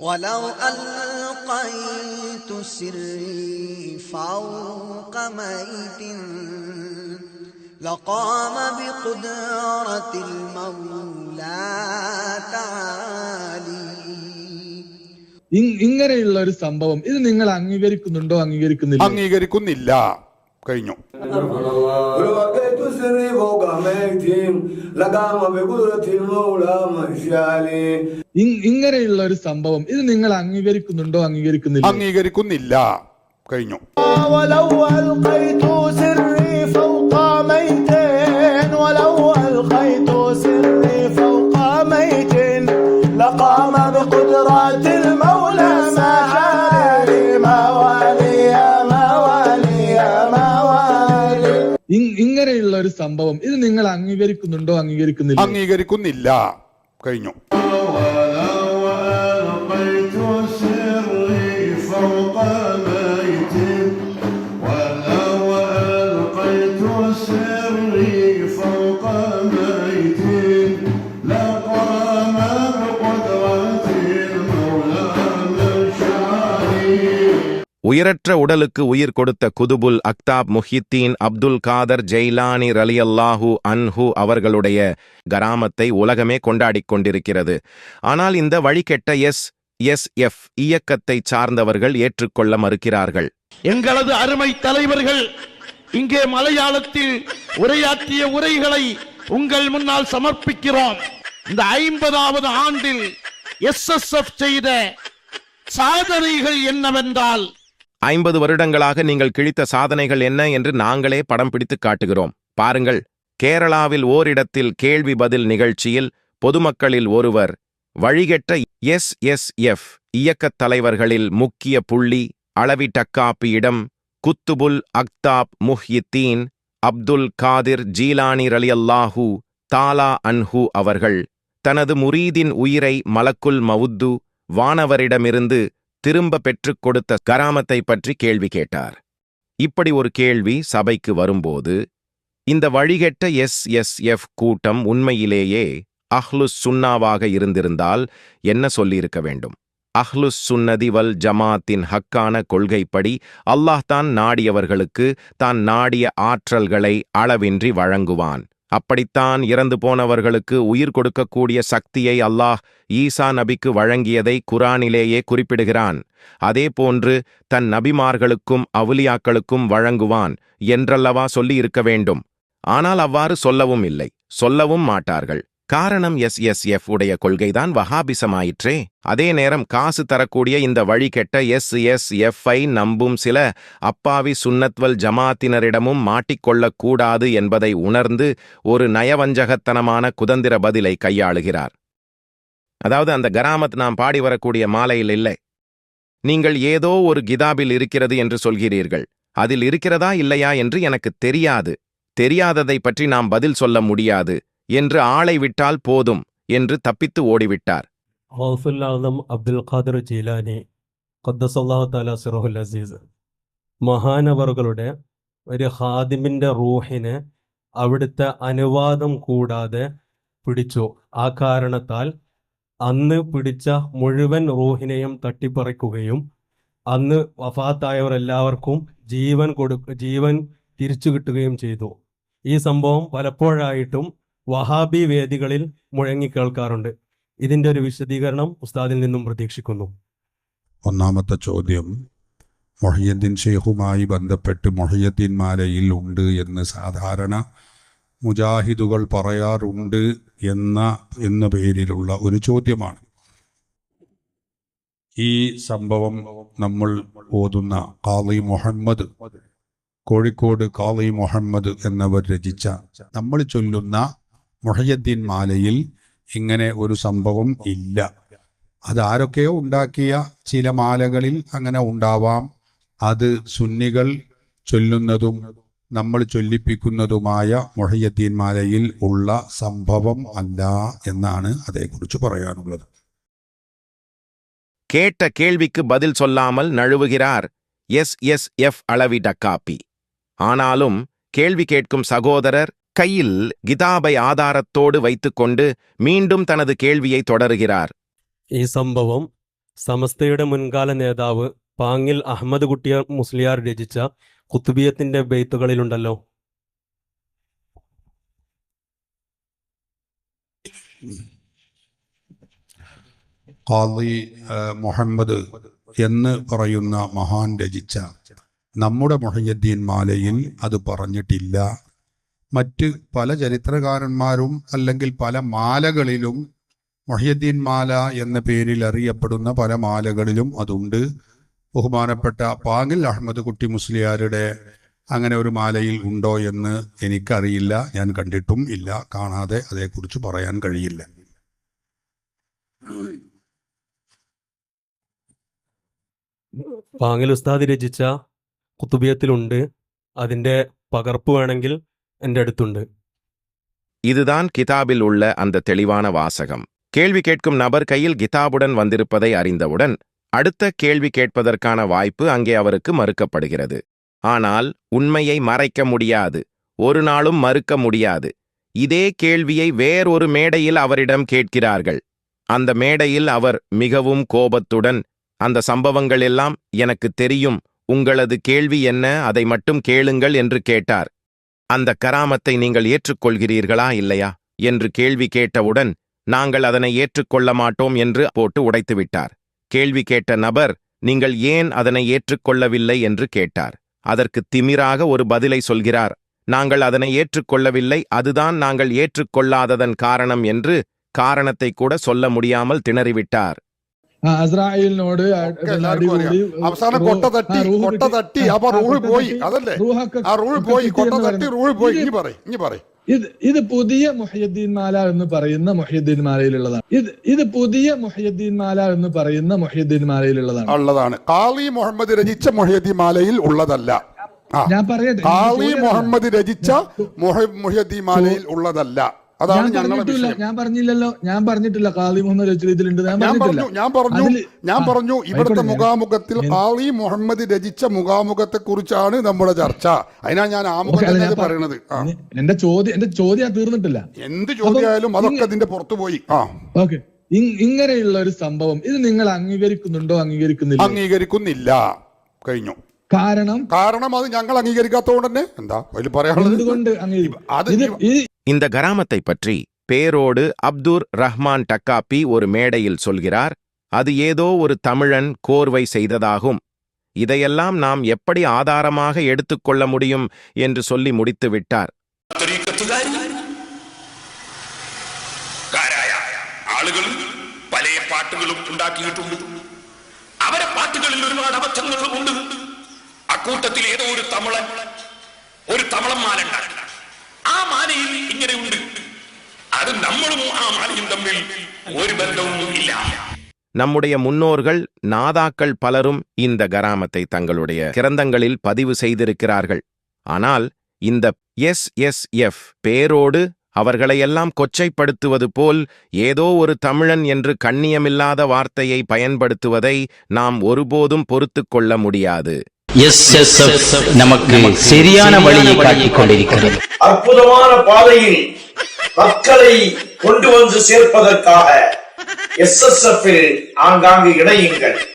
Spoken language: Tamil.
ولو ألقيت سري فوق ميت لقام بقدرة المولى تعالي. ഇങ്ങനെയുള്ള ഒരു സംഭവം ഇത് നിങ്ങൾ അംഗീകരിക്കുന്നുണ്ടോ? അംഗീകരിക്കുന്നില്ല. കഴിഞ്ഞു. ഇങ്ങനെയുള്ള ഒരു സംഭവം ഇത് നിങ്ങൾ അംഗീകരിക്കുന്നുണ്ടോ? അംഗീകരിക്കുന്നില്ല. കഴിഞ്ഞു. ഇങ്ങനെയുള്ള ഒരു സംഭവം ഇത് നിങ്ങൾ അംഗീകരിക്കുന്നുണ്ടോ? അംഗീകരിക്കുന്നില്ല. കഴിഞ്ഞു. உயிரற்ற உடலுக்கு உயிர் கொடுத்த குதுபுல் அக்தாப் முஹித்தீன் அப்துல் காதர் ஜெய்லானி ரலியல்லாஹு அன்ஹு அவர்களுடைய கராமத்தை உலகமே கொண்டாடிக் கொண்டிருக்கிறது. ஆனால் இந்த வழிகெட்ட எஸ்எஸ்எஃப் இயக்கத்தை சார்ந்தவர்கள் ஏற்றுக்கொள்ள மறுக்கிறார்கள். எங்களது அருமை தலைவர்கள் இங்கே மலையாளத்தில் உரையாற்றிய உரைகளை உங்கள் முன்னால் சமர்ப்பிக்கிறோம். இந்த 50வது ஆண்டில் எஸ்எஸ்எஃப் செய்த சாதனைகள் என்னவென்றால், 50 வருடங்களாக நீங்கள் கிழித்த சாதனைகள் என்ன என்று நாங்களே படம் பிடித்து காட்டுகிறோம். பாருங்கள், கேரளாவில் ஓரிடத்தில் கேள்வி பதில் நிகழ்ச்சியில் பொதுமக்களில் ஒருவர் வழிகெட்ட எஸ்எஸ்எஃப் இயக்கத் தலைவர்களில் முக்கிய புள்ளி அளவிட்டக்காப்பியிடம் குத்துபுல் அக்தாப் முஹ்யித்தீன் அப்துல் காதிர் ஜீலானி ரலியல்லாஹு தாலா அன்ஹு அவர்கள் தனது முரீதின் உயிரை மலக்குல் மவுத்து வானவரிடமிருந்து திரும்ப பெற்றுக் கொடுத்த கராமத்தை பற்றி கேள்வி கேட்டார். இப்படி ஒரு கேள்வி சபைக்கு வரும்போது இந்த வழிகெட்ட எஸ்எஸ்எஃப் கூட்டம் உண்மையிலேயே அஹ்லுஸ் சுன்னாவாக இருந்திருந்தால் என்ன சொல்லியிருக்க வேண்டும்? அஹ்லுஸ் சுன்னதி வல் ஜமாத்தின் ஹக்கான கொள்கைப்படி அல்லாஹ் தான் நாடியவர்களுக்கு தான் நாடிய ஆற்றல்களை அளவின்றி வழங்குவான். அப்படித்தான் இறந்து போனவர்களுக்கு உயிர் கொடுக்கக்கூடிய சக்தியை அல்லாஹ் ஈசா நபிக்கு வழங்கியதை குரானிலேயே குறிப்பிடுகிறான். அதேபோன்று தன் நபிமார்களுக்கும் அவுலியாக்களுக்கும் வழங்குவான் என்றல்லவா சொல்லி இருக்க வேண்டும். ஆனால் அவ்வாறு சொல்லவும் இல்லை, சொல்லவும் மாட்டார்கள். காரணம் எஸ்எஸ்எஃப் உடைய கொள்கைதான் வஹாபிசமாயிற்றே. அதே நேரம் காசு தரக்கூடிய இந்த வழிகெட்ட எஸ்எஸ்எஃப்ஐ நம்பும் சில அப்பாவி சுன்னத்வல் ஜமாத்தினரிடமும் மாட்டிக்கொள்ளக் கூடாது என்பதை உணர்ந்து ஒரு நயவஞ்சகத்தனமான குதந்திர பதிலை கையாளுகிறார். அதாவது, அந்த கராமத் நாம் பாடி வரக்கூடிய மாலையில் இல்லை. நீங்கள் ஏதோ ஒரு கிதாபில் இருக்கிறது என்று சொல்கிறீர்கள். அதில் இருக்கிறதா இல்லையா என்று எனக்கு தெரியாது. தெரியாததை பற்றி நாம் பதில் சொல்ல முடியாது என்று ஆளை விட்டால் போதும் என்று தப்பித்து ஓடிவிட்டார். அப்துல் காதர் ஜீலானி ഖദ്ദസല്ലാഹു തആല സിറഹുൽ അസീസ് മഹാനവറുകളുടെ ഒരു ഖാദിമിൻ്റെ റൂഹിനെ അവിടുത്തെ അനുവാദം കൂടാതെ പിടിച്ചു. ആ കാരണത്താൽ അന്ന് പിടിച്ച മുഴുവൻ റൂഹിനെയും തട്ടിപ്പറിക്കുകയും അന്ന് വഫാത്തായവർ എല്ലാവർക്കും ജീവൻ തിരിച്ചു കിട്ടുകയും ചെയ്തു. ഈ സംഭവം പലപ്പോഴായിട്ടും വഹാബി വേദികളിൽ മുഴങ്ങിക്കേൾക്കാറുണ്ട്. ഇതിൻ്റെ ഒരു വിശദീകരണം ഉസ്താദിൽ നിന്നും പ്രതീക്ഷിക്കുന്നു. ഒന്നാമത്തെ ചോദ്യം, മുഹയ്യദ്ദീൻ ഷെയ്ഖുമായി ബന്ധപ്പെട്ട് മുഹയ്യദ്ദീൻ മാലയിൽ ഉണ്ട് എന്ന് സാധാരണ മുജാഹിദുകൾ പറയാറുണ്ട് എന്ന പേരിലുള്ള ഒരു ചോദ്യമാണ്. ഈ സംഭവം നമ്മൾ ഓതുന്ന ഖാളി മുഹമ്മദ്, കോഴിക്കോട് ഖാളി മുഹമ്മദ് എന്നവർ രചിച്ച നമ്മൾ ചൊല്ലുന്ന മുഹയ്യദ്ദീൻ മാലയിൽ ഇങ്ങനെ ഒരു സംഭവം ഇല്ല. അതാരൊക്കെയോ ഉണ്ടാക്കിയ ചില മാലകളിൽ അങ്ങനെ ഉണ്ടാവാം. അത് സുന്നികൾ ചൊല്ലുന്നതും നമ്മൾ ചൊല്ലിപ്പിക്കുന്നതുമായ മുഹയ്യദ്ദീൻ മാലയിൽ ഉള്ള സംഭവം അല്ല എന്നാണ് അതേക്കുറിച്ച് പറയാനുള്ളത്. கேட்ட கேள்விக்கு பதில் சொல்லாமல் நழுவுகிறார் எஸ்எஸ்எஃப் அளவிடக்காப்பி. ஆனாலும் கேள்வி கேட்கும் சகோதரர் கையில் கிதாபை ஆதாரத்தோடு வைத்துக்கொண்டு மீண்டும் தனது கேள்வியை தொடருகிறார். ഈ സംഭവം സമസ്തയുടെ മുൻകാല നേതാവ് പാങ്ങിൽ അഹമ്മദ് കുട്ടിയ മുസ്ലിയാർ രചിച്ച കുത്തുബിയത്തിന്റെ ബെയ്ത്തുകളിലുണ്ടല്ലോ. ഖാദി മുഹമ്മദ് എന്ന് പറയുന്ന മഹാൻ രചിച്ച നമ്മുടെ മുഹയ്യദ്ദീൻ മാലയിൽ അത് പറഞ്ഞിട്ടില്ല. മറ്റ് പല ചരിത്രകാരന്മാരും അല്ലെങ്കിൽ പല മാലകളിലും മുഹയ്യദ്ദീൻ മാല എന്ന പേരിൽ അറിയപ്പെടുന്ന പല മാലകളിലും അതുണ്ട്. ബഹുമാനപ്പെട്ട പാങ്ങിൽ അഹമ്മദ് കുട്ടി മുസ്ലിയാരുടെ അങ്ങനെ ഒരു മാലയിൽ ഉണ്ടോ എന്ന് എനിക്കറിയില്ല, ഞാൻ കണ്ടിട്ടും ഇല്ല, കാണാതെ അതേക്കുറിച്ച് പറയാൻ കഴിയില്ല. പാങ്ങിൽ ഉസ്താദ് രചിച്ച കുത്തുബിയത്തിലുണ്ട്. അതിന്റെ പകർപ്പ് വേണമെങ്കിൽ എൻ്റെ അടുത്തുണ്ട്. இதுதான் கிதாபில் உள்ள அந்த தெளிவான வாசகம். கேள்வி கேட்கும் நபர் கையில் கிதாபுடன் வந்திருப்பதை அறிந்தவுடன் அடுத்த கேள்வி கேட்பதற்கான வாய்ப்பு அங்கே அவருக்கு மறுக்கப்படுகிறது. ஆனால் உண்மையை மறைக்க முடியாது, ஒரு நாளும் மறுக்க முடியாது. இதே கேள்வியை வேறொரு மேடையில் அவரிடம் கேட்கிறார்கள். அந்த மேடையில் அவர் மிகவும் கோபத்துடன், அந்த சம்பவங்கள் எல்லாம் எனக்கு தெரியும், உங்களது கேள்வி என்ன, அதை மட்டும் கேளுங்கள் என்று கேட்டார். அந்த கராமத்தை நீங்கள் ஏற்றுக்கொள்கிறீர்களா இல்லையா என்று கேள்வி கேட்டவுடன் நாங்கள் அதனை ஏற்றுக்கொள்ள மாட்டோம் என்று போட்டு உடைத்துவிட்டார். கேள்வி கேட்ட நபர் நீங்கள் ஏன் அதனை ஏற்றுக்கொள்ளவில்லை என்று கேட்டார். அதற்கு திமிராக ஒரு பதிலை சொல்கிறார். நாங்கள் அதனை ஏற்றுக்கொள்ளவில்லை, அதுதான் நாங்கள் ஏற்றுக்கொள்ளாததன் காரணம் என்று காரணத்தை கூட சொல்ல முடியாமல் திணறிவிட்டார். അസ്രായേലിനോട് അവസാനം കൊട്ട തട്ടി അപ്പൊ റൂഹ് പോയി, അതല്ലേ ആ റൂഹ് പോയി, കൊട്ട തട്ടി റൂഹ് പോയി. ഇനി പറയ്. ഇത് പുതിയ മുഹയ്യദ്ദീൻ മാല എന്ന് പറയുന്ന മുഹയ്യദ്ദീൻ മാലയിലുള്ളതാണ്. ഇത് പുതിയ മുഹയ്യദ്ദീൻ മാല എന്ന് പറയുന്ന മുഹയ്യദ്ദീൻ മാലയിലുള്ളതാണ്. ഖാദി മുഹമ്മദ് രചിച്ച മുഹയ്യദ്ദീൻ മാലയിൽ ഉള്ളതല്ല. ഞാൻ പറയട്ടെ, ഖാദി മുഹമ്മദ് രചിച്ച മുഹയ്യദ്ദീൻ മാലയിൽ ഉള്ളതല്ല. അതാണ് ഞാൻ പറഞ്ഞിട്ടില്ല ഖാദി മുഹമ്മദ് രചിച്ചിട്ടുണ്ട്. ഞാൻ പറഞ്ഞു ഇവിടുത്തെ മുഖാമുഖത്തിൽ ഖാദി മുഹമ്മദ് രചിച്ച മുഖാമുഖത്തെ കുറിച്ചാണ് നമ്മുടെ ചർച്ച. അതിനാ ഞാൻ ആമുഖം പറയണത്. എന്റെ ചോദ്യം തീർന്നിട്ടില്ല. എന്ത് ചോദ്യമായാലും അതൊക്കെ അതിന്റെ പുറത്തു പോയി. ഓക്കെ, ഇങ്ങനെയുള്ള ഒരു സംഭവം ഇത് നിങ്ങൾ അംഗീകരിക്കുന്നുണ്ടോ? അംഗീകരിക്കുന്നില്ല. കഴിഞ്ഞു. കാരണം അത് ഞങ്ങൾ അംഗീകരിക്കാത്തതുകൊണ്ട് തന്നെ എന്താ അതിൽ പറയാനുള്ളത്? இந்த கராமத்தை பற்றி பேரோடு அப்துர் ரஹ்மான் டக்காப்பி ஒரு மேடையில் சொல்கிறார். அது ஏதோ ஒரு தமிழன் கோர்வை செய்ததாகும். இதையெல்லாம் நாம் எப்படி ஆதாரமாக எடுத்துக்கொள்ள முடியும் என்று சொல்லி முடித்து விட்டார். ആളുകളും പല പാട്ടുകളും ഉണ്ടാക്കിയിട്ടുണ്ട്. അവരെ പാട്ടുകളിൽ ഒരുപാട് അബദ്ധങ്ങളും ഉണ്ട്. അക്കൂട്ടത്തിൽ ഏതോ ഒരു തമിളൻ മാല ഉണ്ടാക്കി. ആ മാലയിൽ ഇങ്ങനെയുണ്ട്. അത് നമ്മളും ആ മാലയും തമ്മിൽ ഒരു ബന്ധവും ഇല്ല. நம்முடைய முன்னோர்கள் நாதாக்கள் பலரும் இந்த கராமத்தை தங்களுடைய கிரந்தங்களில் பதிவு செய்திருக்கிறார்கள். ஆனால் இந்த SSF பேரோடு அவர்களையெல்லாம் கொச்சைப்படுத்துவது போல் ஏதோ ஒரு தமிழன் என்று கண்ணியமில்லாத வார்த்தையை பயன்படுத்துவதை நாம் ஒருபோதும் பொறுத்துக் கொள்ள முடியாது. SSF நமக்கு சரியான வழியை காட்டிக் கொண்டிருக்கிறது. அற்புதமான பாதையில் மக்களை கொண்டு வந்து சேர்ப்பதற்காக SSF ஆங்காங்கு இணையுங்கள்.